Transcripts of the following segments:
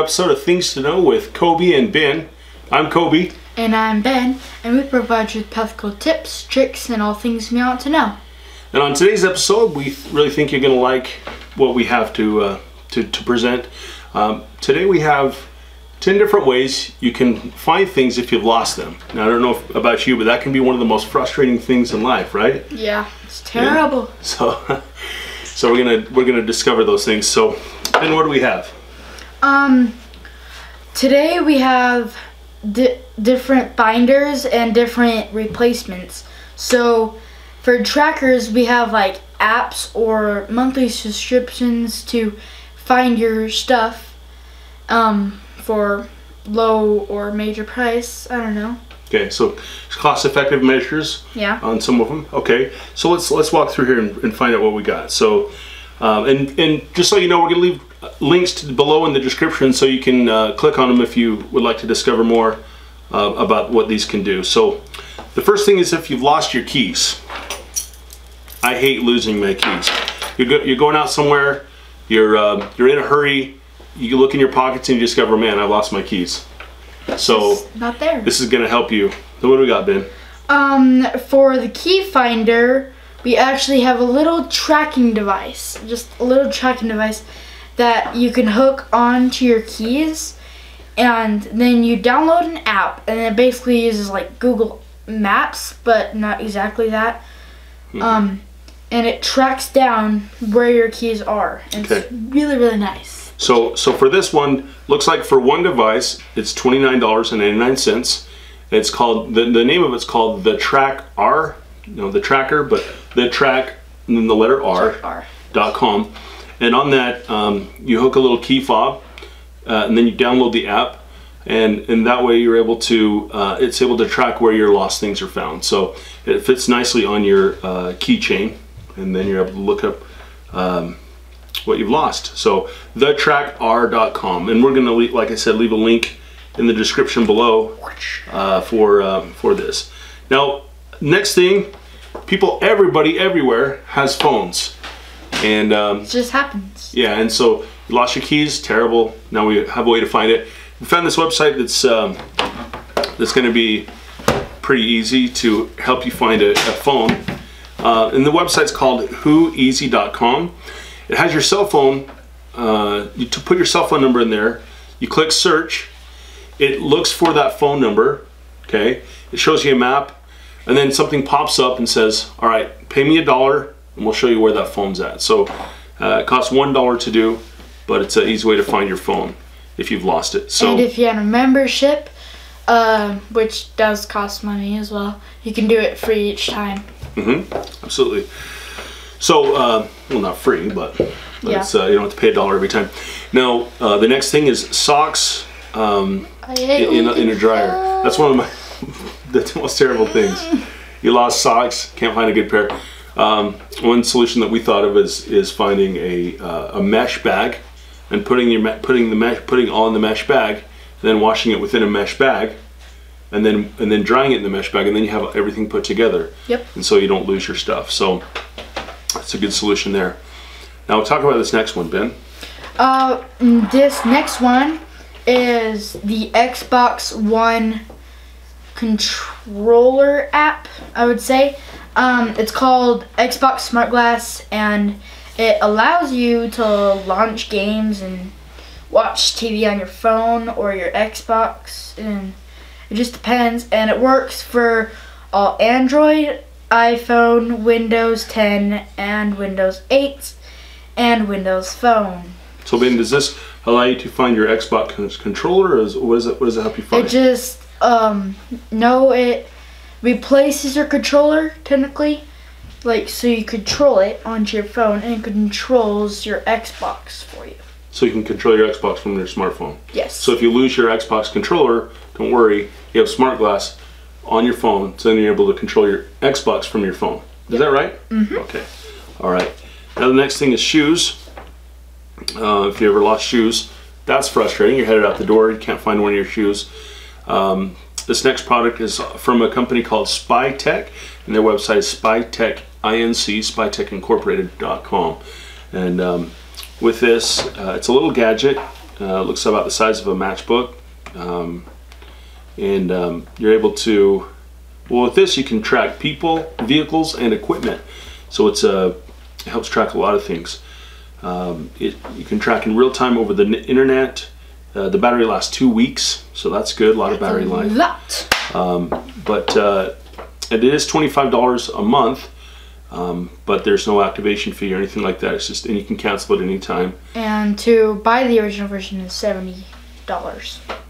episode of Things to Know with Kobe and Ben. I'm Kobe. And I'm Ben, and we provide you with practical tips, tricks, and all things you want to know. And on today's episode, we really think you're going to like what we have to present. Today we have 10 different ways you can find things if you've lost them. Now, I don't know about you, but that can be one of the most frustrating things in life, right? Yeah, it's terrible. Yeah. So we're gonna discover those things. So, Ben, what do we have? Today we have different binders and different replacements. So for trackers, we have like apps or monthly subscriptions to find your stuff for low or major price. I don't know. Okay, so cost-effective measures. Yeah. On some of them. Okay, so let's walk through here and find out what we got. So, and just so you know, we're gonna leave links below in the description so you can click on them if you would like to discover more about what these can do. So, the first thing is if you've lost your keys. I hate losing my keys. You're going out somewhere. You're in a hurry. You look in your pockets and you discover, man, I've lost my keys. So it's not there. This is gonna help you. So what do we got, Ben? For the key finder, we actually have a little tracking device, just a little tracking device that you can hook onto your keys, and then you download an app, and it basically uses like Google Maps, but not exactly that. And it tracks down where your keys are. And okay. It's really, really nice. So for this one, looks like for one device, it's $29.99. It's called, the name of it's called the Track R, the tracker, but the Track and then the letter R.com. And on that, you hook a little key fob, and then you download the app, and that way you're able to, it's able to track where your lost things are found. So it fits nicely on your keychain, and then you're able to look up what you've lost. So thetrackr.com, and we're gonna, like I said, leave a link in the description below for this. Now, next thing, everybody everywhere has phones, and it just happens. Yeah, and so you lost your keys, terrible. Now we have a way to find it. We found this website that's going to be pretty easy to help you find a phone, and the website's called whoeasy.com. It has your cell phone. You put your cell phone number in there. You click search. It looks for that phone number. Okay. It shows you a map, and then something pops up and says, "All right, pay me $1, and we'll show you where that phone's at." So it costs $1 to do, but it's an easy way to find your phone if you've lost it. So, and if you have a membership, which does cost money as well, you can do it free each time. Absolutely. So, well, not free, but yeah. It's, you don't have to pay $1 every time. Now, the next thing is socks in a dryer. That's one of the most terrible things. You lost socks, can't find a good pair. One solution that we thought of is finding a mesh bag and putting all in the mesh bag, and then washing it within a mesh bag, and then drying it in the mesh bag, and then you have everything put together. Yep. And so you don't lose your stuff. So that's a good solution there. Now we'll talk about this next one, Ben. This next one is the Xbox One controller app, I would say. It's called Xbox Smart Glass, and it allows you to launch games and watch TV on your phone or your Xbox, and it just depends. And it works for all Android, iPhone, Windows 10, and Windows 8, and Windows Phone. So Ben, does this allow you to find your Xbox controller, or what does it help you find? It just, it replaces your controller, technically. Like, so you control it onto your phone, and it controls your Xbox for you. So you can control your Xbox from your smartphone? Yes. So if you lose your Xbox controller, don't worry, you have Smart Glass on your phone, so then you're able to control your Xbox from your phone. Is that right? Okay. All right. Now the next thing is shoes. If you ever lost shoes, that's frustrating. You're headed out the door, you can't find one of your shoes. This next product is from a company called Spytech, and their website is spytechincorporated.com. And with this, it's a little gadget. looks about the size of a matchbook, and you're able to, well, with this you can track people, vehicles, and equipment. So it helps track a lot of things. You can track in real time over the internet. The battery lasts 2 weeks, so that's good. A lot of battery life. But it is $25 a month, but there's no activation fee or anything like that. It's just, and you can cancel it anytime. And to buy the original version is $70.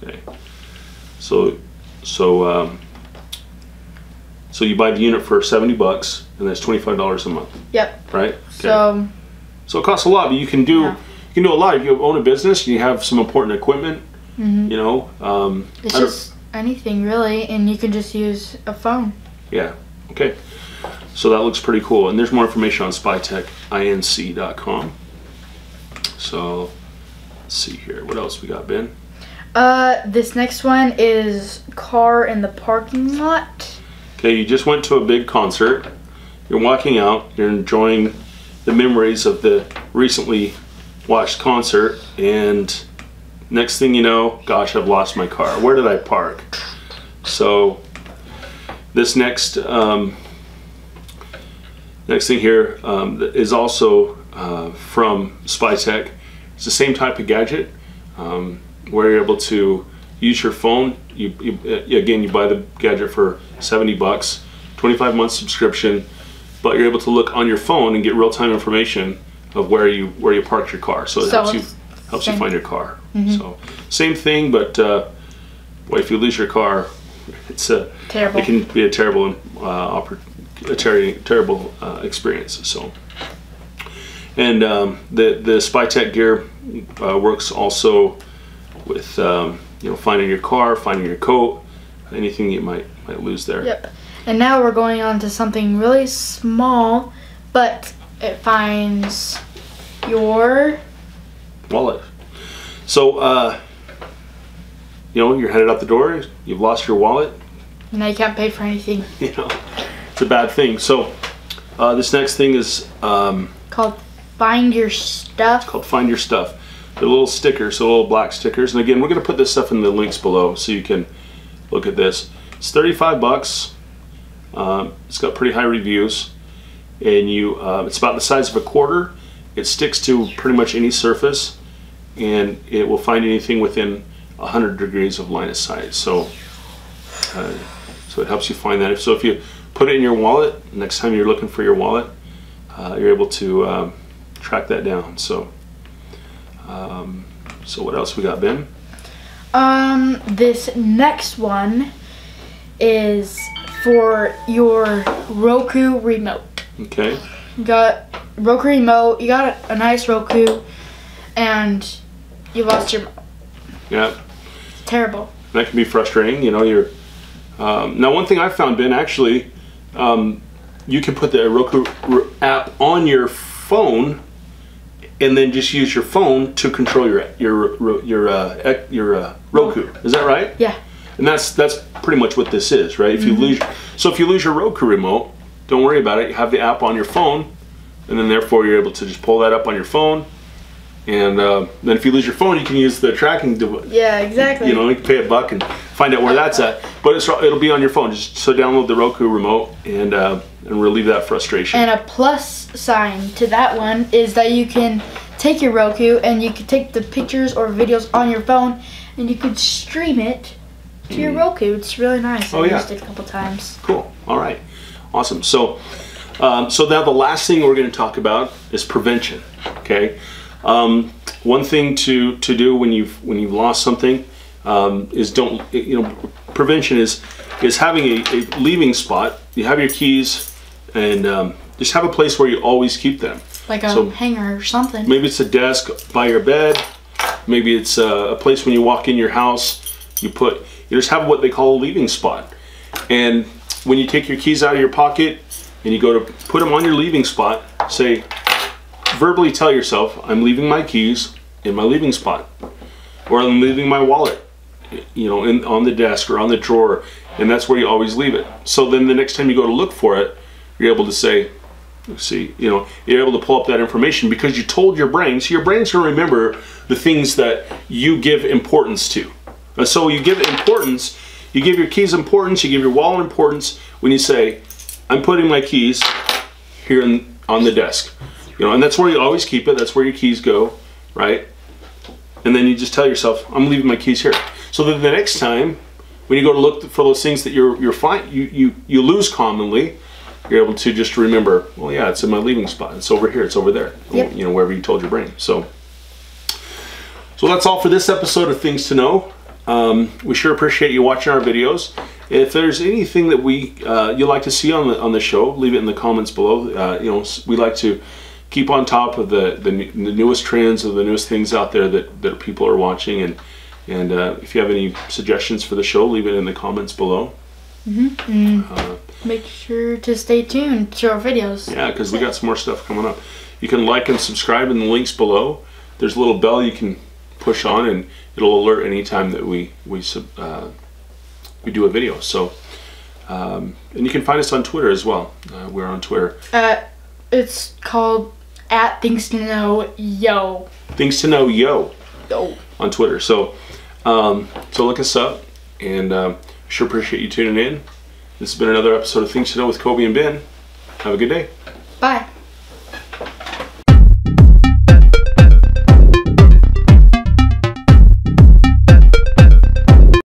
Okay. So you buy the unit for 70 bucks, and that's $25 a month. Yep. Right. Okay. So it costs a lot, but you can do a lot. If you own a business, you have some important equipment. You know. It's just anything really, and you can just use a phone. Yeah. Okay. So that looks pretty cool, and there's more information on spytechinc.com. So let's see here. What else we got, Ben? This next one is car in the parking lot. Okay, you just went to a big concert. You're walking out. You're enjoying the memories of the recently watched concert, and next thing you know, gosh, I've lost my car. Where did I park? So this next thing here is also from Spytech. It's the same type of gadget where you're able to use your phone. Again, you buy the gadget for 70 bucks, 25-month subscription, but you're able to look on your phone and get real-time information of where you parked your car. So it helps you find your car. So same thing, but boy, if you lose your car, it's terrible. It can be a terrible terrible experience. So, and the Spytech gear works also with finding your car, finding your coat, anything you might lose there. Yep. And now we're going on to something really small, but it finds your wallet. So you're headed out the door, you've lost your wallet. Now you can't pay for anything. It's a bad thing. So this next thing is called Find Your Stuff. It's called Find Your Stuff. They're little stickers, so little black stickers. And again, we're going to put this stuff in the links below so you can look at this. It's 35 bucks. It's got pretty high reviews, and it's about the size of a quarter. It sticks to pretty much any surface, and it will find anything within 100 degrees of line of sight. So it helps you find that. So if you put it in your wallet, next time you're looking for your wallet, you're able to track that down. So what else we got, Ben? This next one is for your Roku remote. Okay. You got Roku remote, you got a nice Roku, and you lost your remote. Yeah. It's terrible. That can be frustrating. You're now, one thing I found, Ben, actually, you can put the Roku app on your phone, and then just use your phone to control your Roku. Is that right? Yeah. And that's pretty much what this is, right? If you lose your Roku remote, don't worry about it. You have the app on your phone, and then therefore you're able to just pull that up on your phone. And then if you lose your phone, you can use the tracking device. Yeah, exactly. You can pay $1 and find out where that's at. But it'll be on your phone. Just so download the Roku remote and relieve that frustration. And a plus sign to that one is that you can take your Roku and you can take the pictures or videos on your phone and you could stream it to your Roku. It's really nice. I used it a couple times. Cool. All right. Awesome. So now the last thing we're going to talk about is prevention. Okay. One thing to do when you've lost something is prevention is having a leaving spot. You have your keys and just have a place where you always keep them. Like a hanger or something. Maybe it's a desk by your bed. Maybe it's a place when you walk in your house. You just have what they call a leaving spot. And when you take your keys out of your pocket and you go to put them on your leaving spot, verbally tell yourself, I'm leaving my keys in my leaving spot, or I'm leaving my wallet, on the desk or on the drawer, and that's where you always leave it. So then the next time you go to look for it, you're able to say, See, you know, you're able to pull up that information because you told your brain. So your brain's going to remember the things that you give importance to. And so you give it importance, you give your keys importance, you give your wallet importance when you say, I'm putting my keys here on the desk. You know, and that's where you always keep it. That's where your keys go, right? And then you just tell yourself, I'm leaving my keys here. So that the next time when you go to look for those things that you lose commonly, you're able to just remember, well, yeah, it's in my leaving spot. It's over here. It's over there. Yep. You know, wherever you told your brain. So that's all for this episode of Things to Know. We sure appreciate you watching our videos. If there's anything that you'd like to see on the show, leave it in the comments below. You know, we like to keep on top of the newest trends or the newest things out there that people are watching. And if you have any suggestions for the show, leave it in the comments below. Make sure to stay tuned to our videos. Yeah, because we got some more stuff coming up. You can like and subscribe in the links below. There's a little bell you can push on, and it'll alert anytime that we do a video. So, and you can find us on Twitter as well. We're on Twitter. It's called @ThingsToKnow.Yo. Things to Know Yo. Yo. On Twitter. So look us up, and sure appreciate you tuning in. This has been another episode of Things to Know with Kobe and Ben. Have a good day. Bye.